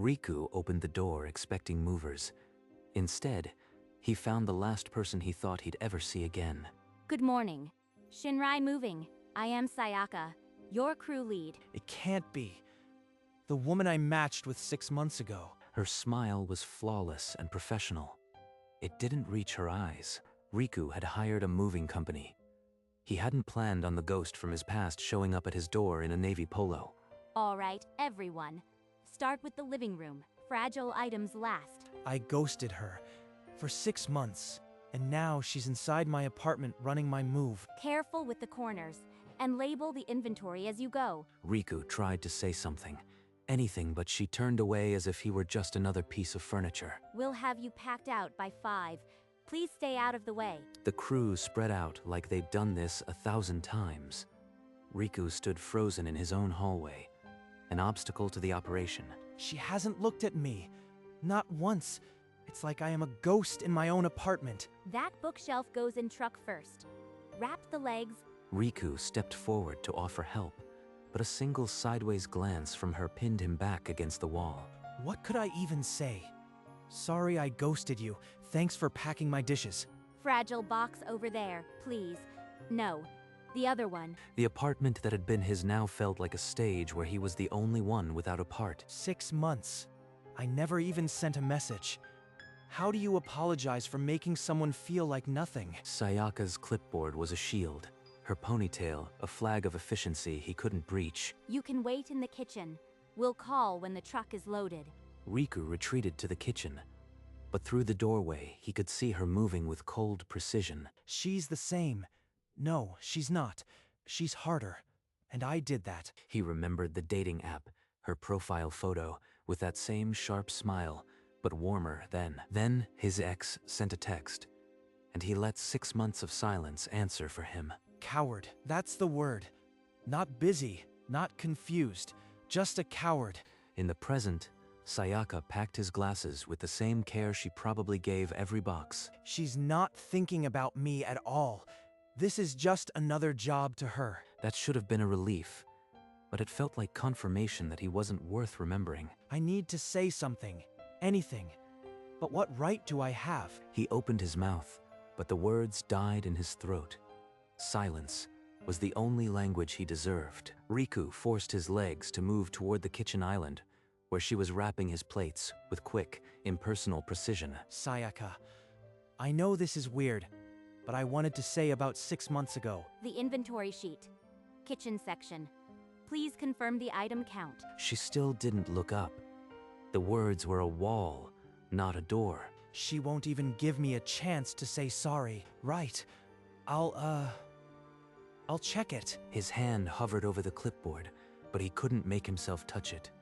Riku opened the door expecting movers. Instead, he found the last person he thought he'd ever see again. Good morning. Shinrai Moving. I am Sayaka, your crew lead. It can't be. The woman I matched with 6 months ago. Her smile was flawless and professional. It didn't reach her eyes. Riku had hired a moving company. He hadn't planned on the ghost from his past showing up at his door in a navy polo. All right, everyone. Start with the living room. Fragile items last. I ghosted her for 6 months, and now she's inside my apartment running my move. Careful with the corners, and label the inventory as you go. Riku tried to say something, anything, but she turned away as if he were just another piece of furniture. We'll have you packed out by 5. Please stay out of the way. The crew spread out like they'd done this 1,000 times. Riku stood frozen in his own hallway, an obstacle to the operation. She hasn't looked at me. Not once. It's like I am a ghost in my own apartment. That bookshelf goes in truck first. Wrap the legs. Riku stepped forward to offer help, but a single sideways glance from her pinned him back against the wall. What could I even say? Sorry I ghosted you. Thanks for packing my dishes. Fragile box over there, please. No, the other one. The apartment that had been his now felt like a stage where he was the only one without a part. 6 months. I never even sent a message. How do you apologize for making someone feel like nothing? Sayaka's clipboard was a shield. Her ponytail, a flag of efficiency he couldn't breach. You can wait in the kitchen. We'll call when the truck is loaded. Riku retreated to the kitchen, but through the doorway he could see her moving with cold precision. She's the same. No, she's not. She's harder. And I did that. He remembered the dating app, her profile photo, with that same sharp smile, but warmer then. Then his ex sent a text, and he let 6 months of silence answer for him. Coward, that's the word. Not busy, not confused, just a coward. In the present, Sayaka packed his glasses with the same care she probably gave every box. She's not thinking about me at all. This is just another job to her. That should have been a relief, but it felt like confirmation that he wasn't worth remembering. I need to say something, anything. But what right do I have? He opened his mouth, but the words died in his throat. Silence was the only language he deserved. Riku forced his legs to move toward the kitchen island, where she was wrapping his plates with quick, impersonal precision. Sayaka, I know this is weird, but I wanted to say about 6 months ago. The inventory sheet. Kitchen section. Please confirm the item count. She still didn't look up. The words were a wall, not a door. She won't even give me a chance to say sorry. Right. I'll check it. His hand hovered over the clipboard, but he couldn't make himself touch it.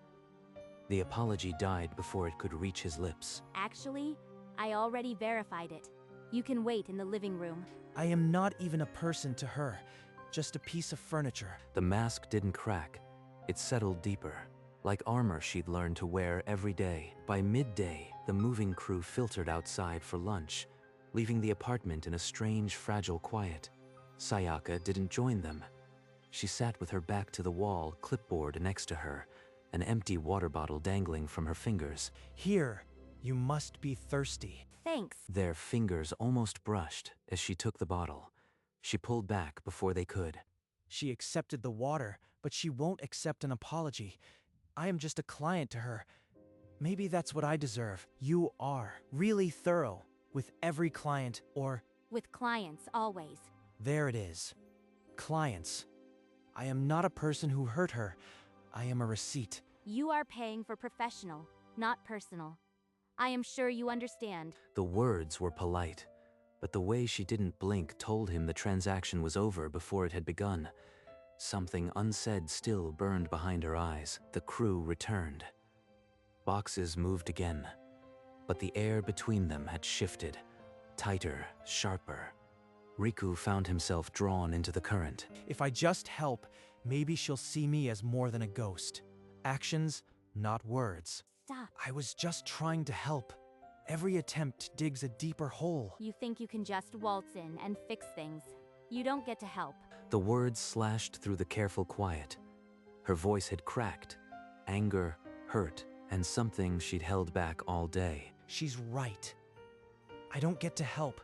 The apology died before it could reach his lips. Actually, I already verified it. You can wait in the living room. I am not even a person to her, just a piece of furniture. The mask didn't crack. It settled deeper, like armor she'd learned to wear every day. By midday, the moving crew filtered outside for lunch, leaving the apartment in a strange, fragile quiet. Sayaka didn't join them. She sat with her back to the wall, clipboard next to her, an empty water bottle dangling from her fingers. Here, you must be thirsty. Thanks. Their fingers almost brushed as she took the bottle. She pulled back before they could. She accepted the water, but she won't accept an apology. I am just a client to her. Maybe that's what I deserve. You are really thorough with every client, or... With clients, always. There it is. Clients. I am not a person who hurt her. I am a receipt. You are paying for professional, not personal. I am sure you understand. The words were polite, but the way she didn't blink told him the transaction was over before it had begun. Something unsaid still burned behind her eyes. The crew returned. Boxes moved again, but the air between them had shifted, tighter, sharper. Riku found himself drawn into the current. If I just help, maybe she'll see me as more than a ghost. Actions, not words. Stop. I was just trying to help. Every attempt digs a deeper hole. You think you can just waltz in and fix things. You don't get to help. The words slashed through the careful quiet. Her voice had cracked. Anger, hurt, and something she'd held back all day. She's right. I don't get to help.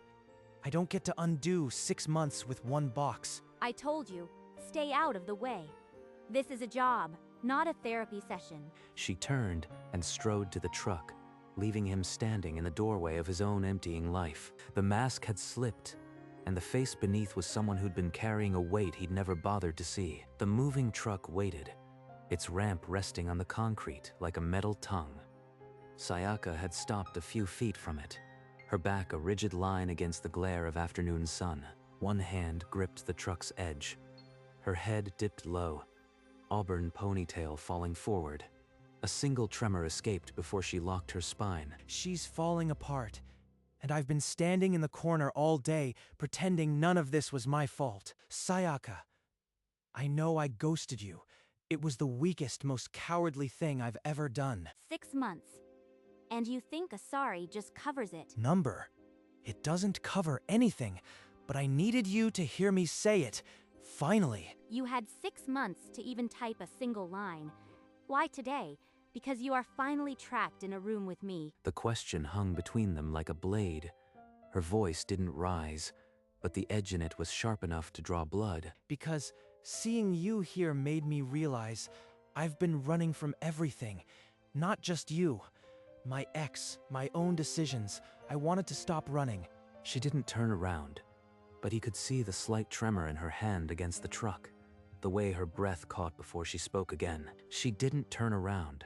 I don't get to undo 6 months with one box. I told you, stay out of the way. This is a job, not a therapy session. She turned and strode to the truck, leaving him standing in the doorway of his own emptying life. The mask had slipped, and the face beneath was someone who'd been carrying a weight he'd never bothered to see. The moving truck waited, its ramp resting on the concrete like a metal tongue. Sayaka had stopped a few feet from it, her back a rigid line against the glare of afternoon sun. One hand gripped the truck's edge. Her head dipped low, auburn ponytail falling forward. A single tremor escaped before she locked her spine. She's falling apart, and I've been standing in the corner all day, pretending none of this was my fault. Sayaka, I know I ghosted you. It was the weakest, most cowardly thing I've ever done. 6 months. And you think a sorry just covers it. Number. It doesn't cover anything, but I needed you to hear me say it. Finally. You had 6 months to even type a single line. Why today? Because you are finally trapped in a room with me. The question hung between them like a blade. Her voice didn't rise, but the edge in it was sharp enough to draw blood. Because seeing you here made me realize I've been running from everything. Not just you. My ex, my own decisions. I wanted to stop running. She didn't turn around, but he could see the slight tremor in her hand against the truck, the way her breath caught before she spoke again. She didn't turn around,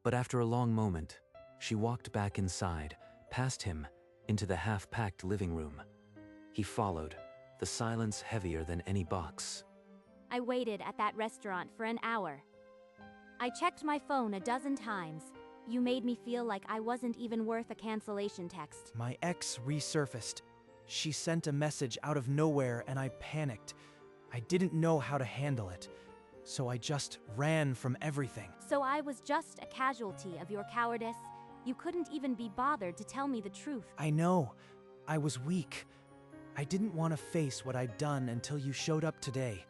but after a long moment, she walked back inside, past him, into the half-packed living room. He followed, the silence heavier than any box. I waited at that restaurant for an hour. I checked my phone a dozen times. You made me feel like I wasn't even worth a cancellation text. My ex resurfaced. She sent a message out of nowhere and I panicked. I didn't know how to handle it, so I just ran from everything. So I was just a casualty of your cowardice? You couldn't even be bothered to tell me the truth. I know. I was weak. I didn't want to face what I'd done until you showed up today.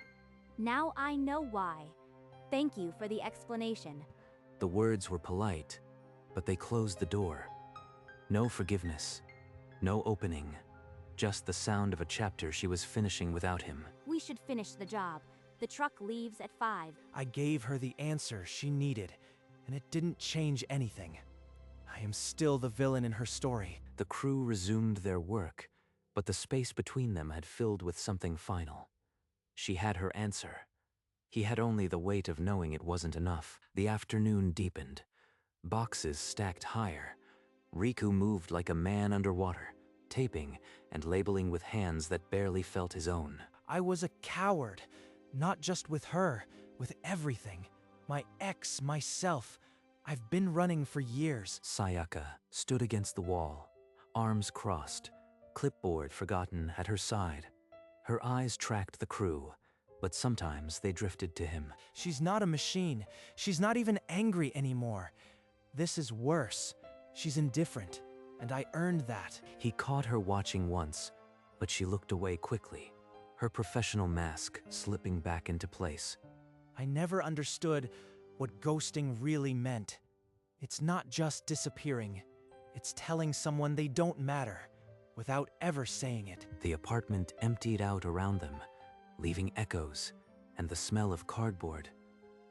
Now I know why. Thank you for the explanation. The words were polite, but they closed the door. No forgiveness, no opening, just the sound of a chapter she was finishing without him. We should finish the job. The truck leaves at 5. I gave her the answer she needed, and it didn't change anything. I am still the villain in her story. The crew resumed their work, but the space between them had filled with something final. She had her answer. He had only the weight of knowing it wasn't enough. The afternoon deepened. Boxes stacked higher. Riku moved like a man underwater, taping and labeling with hands that barely felt his own. I was a coward, not just with her, with everything. My ex, myself. I've been running for years. Sayaka stood against the wall, arms crossed, clipboard forgotten at her side. Her eyes tracked the crew, but sometimes they drifted to him. She's not a machine. She's not even angry anymore. This is worse. She's indifferent, and I earned that. He caught her watching once, but she looked away quickly, her professional mask slipping back into place. I never understood what ghosting really meant. It's not just disappearing. It's telling someone they don't matter, without ever saying it. The apartment emptied out around them, leaving echoes and the smell of cardboard.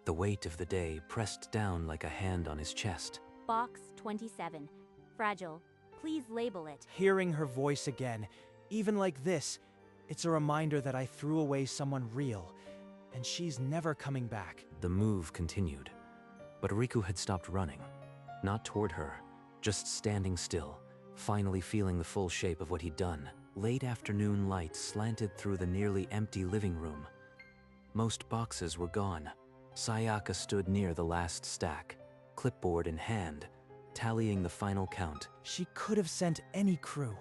The weight of the day pressed down like a hand on his chest. Box 27. Fragile. Please label it. Hearing her voice again, even like this, it's a reminder that I threw away someone real, and she's never coming back. The move continued, but Riku had stopped running. Not toward her, just standing still, finally feeling the full shape of what he'd done. Late afternoon light slanted through the nearly empty living room. Most boxes were gone. Sayaka stood near the last stack, clipboard in hand, tallying the final count. She could have sent any crew.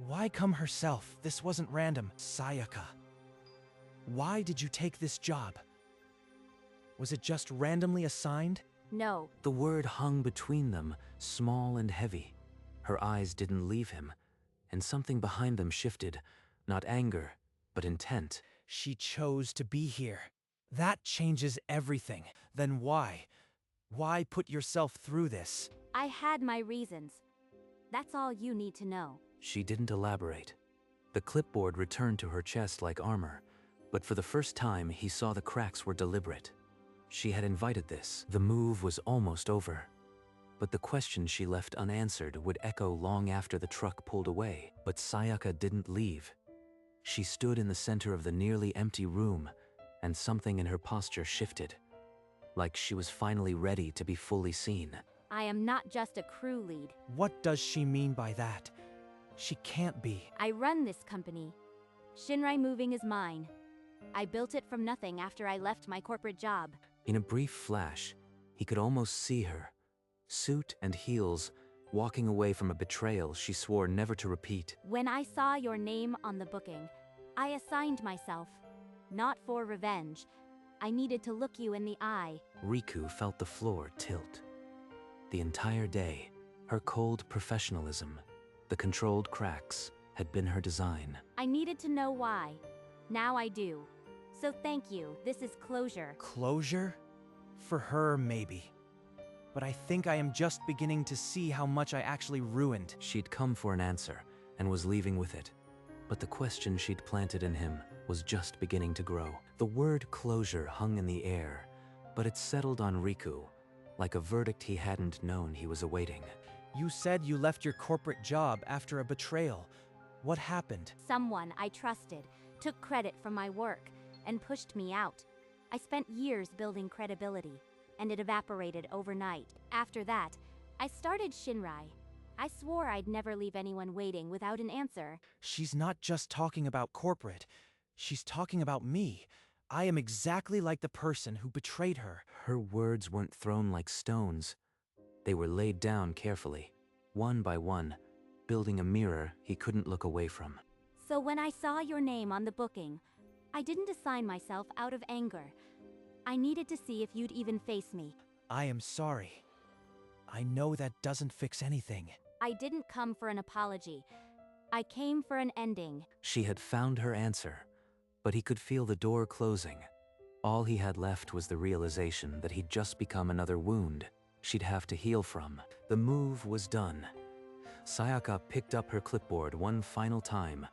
Why come herself? This wasn't random. Sayaka, why did you take this job? Was it just randomly assigned? No. The word hung between them, small and heavy. Her eyes didn't leave him, and something behind them shifted, not anger, but intent. She chose to be here. That changes everything. Then why? Why put yourself through this? I had my reasons. That's all you need to know. She didn't elaborate. The clipboard returned to her chest like armor, but for the first time he saw the cracks were deliberate. She had invited this. The move was almost over. But the question she left unanswered would echo long after the truck pulled away. But Sayaka didn't leave. She stood in the center of the nearly empty room, and something in her posture shifted, like she was finally ready to be fully seen. I am not just a crew lead. What does she mean by that? She can't be. I run this company. Shinrai Moving is mine. I built it from nothing after I left my corporate job. In a brief flash, he could almost see her, suit and heels, walking away from a betrayal she swore never to repeat. When I saw your name on the booking, I assigned myself. Not for revenge. I needed to look you in the eye. Riku felt the floor tilt. The entire day, her cold professionalism, the controlled cracks, had been her design. I needed to know why. Now I do. So thank you, this is closure. Closure? For her, maybe. But I think I am just beginning to see how much I actually ruined. She'd come for an answer, and was leaving with it. But the question she'd planted in him was just beginning to grow. The word closure hung in the air, but it settled on Riku, like a verdict he hadn't known he was awaiting. You said you left your corporate job after a betrayal. What happened? Someone I trusted took credit for my work and pushed me out. I spent years building credibility, and it evaporated overnight. After that, I started Shinrai. I swore I'd never leave anyone waiting without an answer. She's not just talking about corporate. She's talking about me. I am exactly like the person who betrayed her. Her words weren't thrown like stones. They were laid down carefully, one by one, building a mirror he couldn't look away from. So when I saw your name on the booking, I didn't assign myself out of anger. I needed to see if you'd even face me. I am sorry. I know that doesn't fix anything. I didn't come for an apology. I came for an ending. She had found her answer, but he could feel the door closing. All he had left was the realization that he'd just become another wound she'd have to heal from. The move was done. Sayaka picked up her clipboard one final time,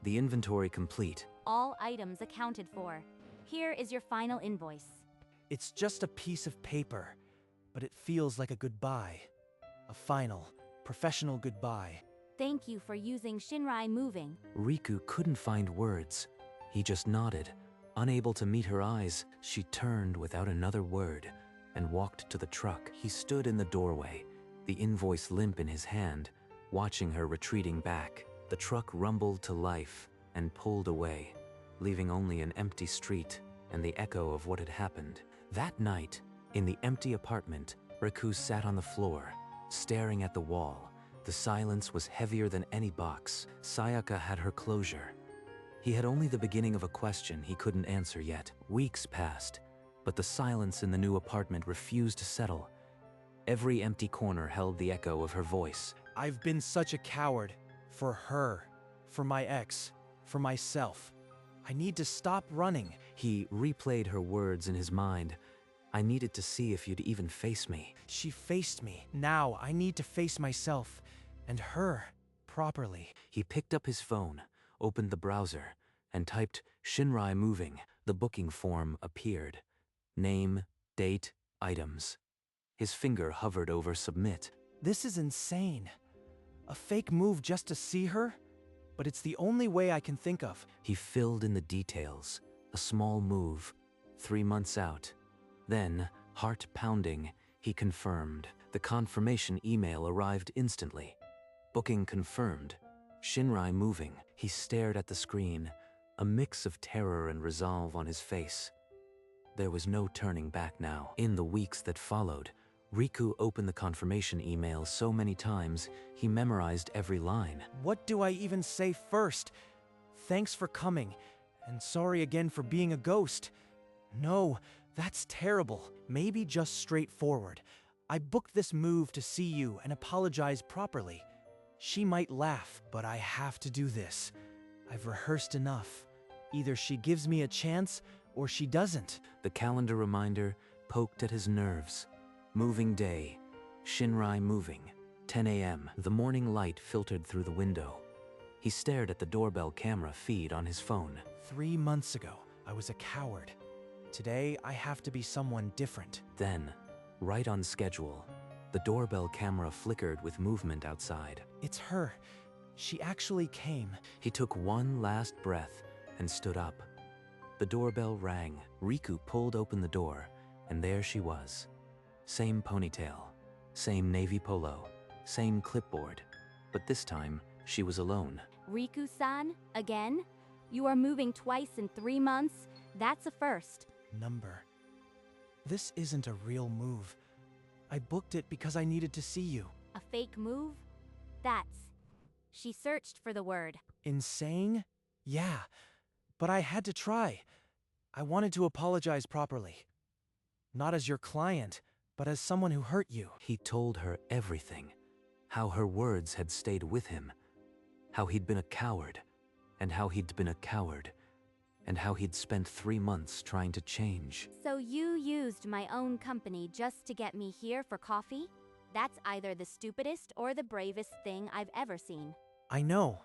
the inventory complete. All items accounted for. Here is your final invoice. It's just a piece of paper, but it feels like a goodbye. A final, professional goodbye. Thank you for using Shinrai Moving. Riku couldn't find words. He just nodded. Unable to meet her eyes, she turned without another word and walked to the truck. He stood in the doorway, the invoice limp in his hand, watching her retreating back. The truck rumbled to life and pulled away, leaving only an empty street and the echo of what had happened. That night, in the empty apartment, Riku sat on the floor, staring at the wall. The silence was heavier than any box. Sayaka had her closure. He had only the beginning of a question he couldn't answer yet. Weeks passed, but the silence in the new apartment refused to settle. Every empty corner held the echo of her voice. I've been such a coward. For her, for my ex, for myself. I need to stop running. He replayed her words in his mind. I needed to see if you'd even face me. She faced me. Now I need to face myself and her properly. He picked up his phone, opened the browser, and typed Shinrai Moving. The booking form appeared. Name, date, items. His finger hovered over submit. This is insane. A fake move just to see her? But it's the only way I can think of. He filled in the details. A small move, 3 months out. Then, heart pounding, he confirmed. The confirmation email arrived instantly. Booking confirmed. Shinrai Moving. He stared at the screen, a mix of terror and resolve on his face. There was no turning back now. In the weeks that followed, Riku opened the confirmation email so many times, he memorized every line. What do I even say first? Thanks for coming, and sorry again for being a ghost. No, that's terrible. Maybe just straightforward. I booked this move to see you and apologize properly. She might laugh, but I have to do this. I've rehearsed enough. Either she gives me a chance, or she doesn't. The calendar reminder poked at his nerves. Moving day. Shinrai moving. 10 a.m. The morning light filtered through the window. He stared at the doorbell camera feed on his phone. 3 months ago, I was a coward. Today, I have to be someone different. Then, right on schedule, the doorbell camera flickered with movement outside. It's her. She actually came. He took one last breath and stood up. The doorbell rang. Riku pulled open the door, and there she was. Same ponytail, same navy polo, same clipboard, but this time she was alone. Riku-san, again? You are moving twice in 3 months? That's a first. Number. This isn't a real move. I booked it because I needed to see you. A fake move? That's... She searched for the word. Insane? Yeah, but I had to try. I wanted to apologize properly. Not as your client, but as someone who hurt you. He told her everything. How her words had stayed with him. How he'd been a coward. And how he'd been a coward. And how he'd spent 3 months trying to change. So you used my own company just to get me here for coffee? That's either the stupidest or the bravest thing I've ever seen. I know,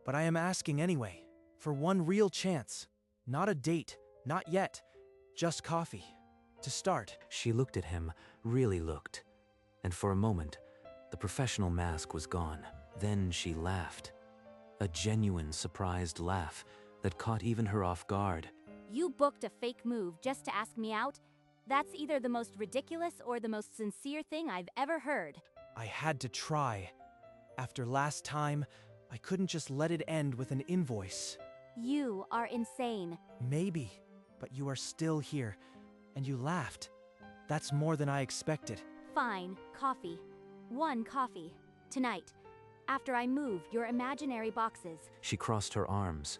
but I am asking anyway. For one real chance. Not a date, not yet. Just coffee. To start. She looked at him, really looked. And for a moment, the professional mask was gone. Then she laughed. A genuine, surprised laugh that caught even her off guard. You booked a fake move just to ask me out? That's either the most ridiculous or the most sincere thing I've ever heard. I had to try. After last time, I couldn't just let it end with an invoice. You are insane. Maybe, but you are still here, and you laughed. That's more than I expected. Fine, coffee. 1 coffee. Tonight, after I move your imaginary boxes. She crossed her arms,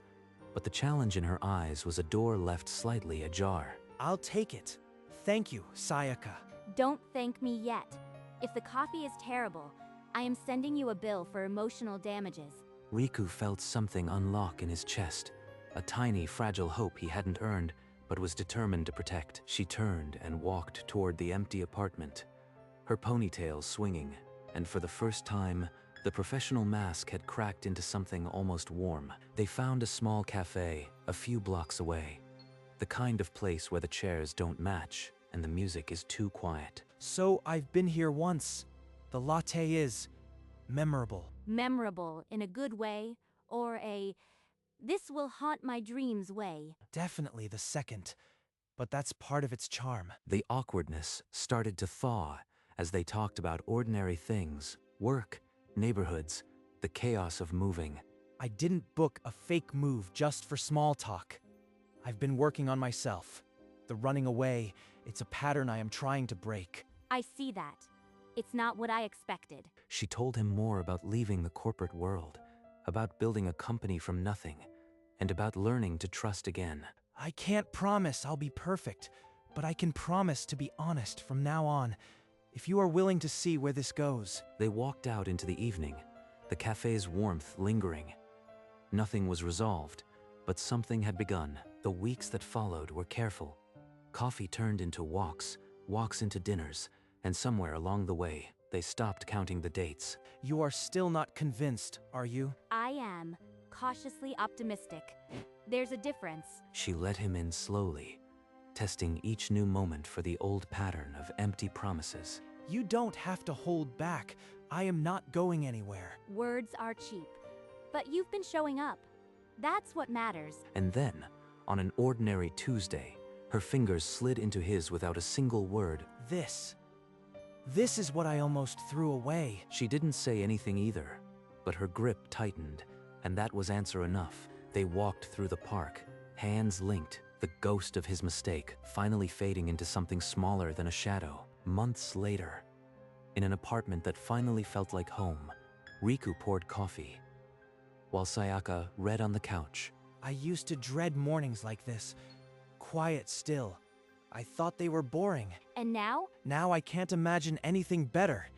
but the challenge in her eyes was a door left slightly ajar. I'll take it. Thank you, Sayaka. Don't thank me yet. If the coffee is terrible, I am sending you a bill for emotional damages. Riku felt something unlock in his chest, a tiny, fragile hope he hadn't earned, but was determined to protect. She turned and walked toward the empty apartment, her ponytail swinging, and for the first time, the professional mask had cracked into something almost warm. They found a small cafe a few blocks away, the kind of place where the chairs don't match and the music is too quiet. So I've been here once. The latte is memorable. Memorable in a good way, or a this will haunt my dreams way. Definitely the second, but that's part of its charm. The awkwardness started to thaw as they talked about ordinary things, work, neighborhoods, the chaos of moving. I didn't book a fake move just for small talk. I've been working on myself. The running away, it's a pattern I am trying to break. I see that. It's not what I expected. She told him more about leaving the corporate world, about building a company from nothing, and about learning to trust again. I can't promise I'll be perfect, but I can promise to be honest from now on, if you are willing to see where this goes. They walked out into the evening, the cafe's warmth lingering. Nothing was resolved, but something had begun. The weeks that followed were careful. Coffee turned into walks, walks into dinners, and somewhere along the way, they stopped counting the dates. You are still not convinced, are you? I am cautiously optimistic. There's a difference. She let him in slowly, testing each new moment for the old pattern of empty promises. You don't have to hold back. I am not going anywhere. Words are cheap, but you've been showing up. That's what matters. And then, on an ordinary Tuesday, her fingers slid into his without a single word. This is what I almost threw away. She didn't say anything either, but her grip tightened, and that was answer enough. They walked through the park, hands linked, the ghost of his mistake finally fading into something smaller than a shadow. Months later, in an apartment that finally felt like home, Riku poured coffee, while Sayaka read on the couch. I used to dread mornings like this. Quiet still. I thought they were boring. And now? Now I can't imagine anything better.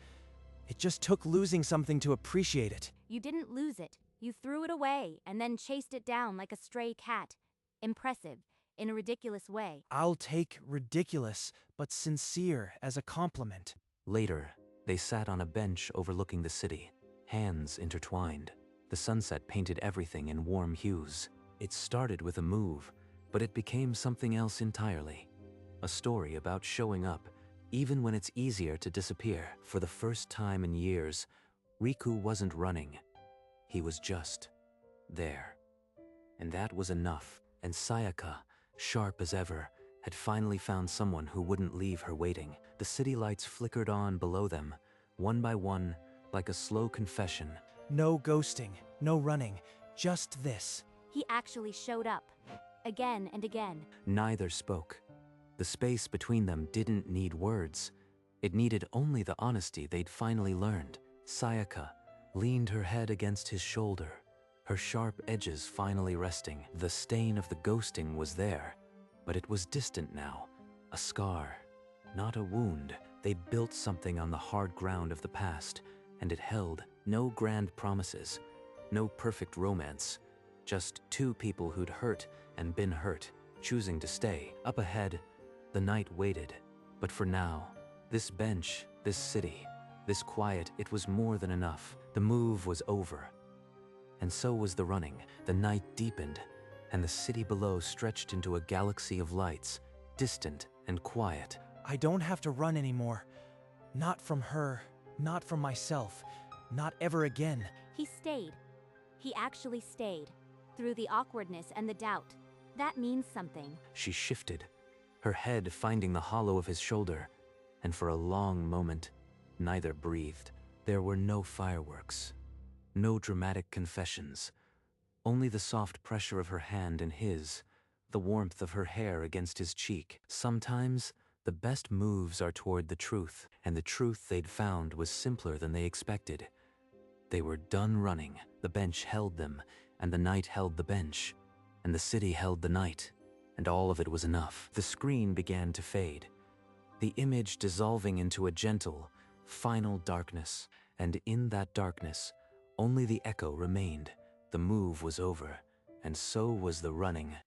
It just took losing something to appreciate it. You didn't lose it. You threw it away and then chased it down like a stray cat. Impressive. in a ridiculous way. I'll take ridiculous but sincere as a compliment. Later, they sat on a bench overlooking the city, hands intertwined. The sunset painted everything in warm hues. It started with a move, but it became something else entirely. A story about showing up, even when it's easier to disappear. For the first time in years, Riku wasn't running. He was just there. And that was enough. And Sayaka, sharp as ever, had finally found someone who wouldn't leave her waiting. The city lights flickered on below them, one by one, like a slow confession. No ghosting, no running, just this. He actually showed up, again and again. Neither spoke. The space between them didn't need words. It needed only the honesty they'd finally learned. Sayaka leaned her head against his shoulder, her sharp edges finally resting. The stain of the ghosting was there, but it was distant now. A scar, not a wound. They built something on the hard ground of the past, and it held no grand promises, no perfect romance. Just two people who'd hurt and been hurt, choosing to stay. Up ahead, the night waited. But for now, this bench, this city, this quiet, it was more than enough. The move was over. And so was the running. The night deepened, and the city below stretched into a galaxy of lights, distant and quiet. I don't have to run anymore. Not from her, not from myself, not ever again. He stayed. He actually stayed. Through the awkwardness and the doubt. That means something. She shifted, her head finding the hollow of his shoulder, and for a long moment, neither breathed. There were no fireworks, no dramatic confessions, only the soft pressure of her hand in his, the warmth of her hair against his cheek. Sometimes, the best moves are toward the truth, and the truth they'd found was simpler than they expected. They were done running. The bench held them, and the night held the bench, and the city held the night, and all of it was enough. The screen began to fade, the image dissolving into a gentle, final darkness, and in that darkness, only the echo remained. The move was over, and so was the running.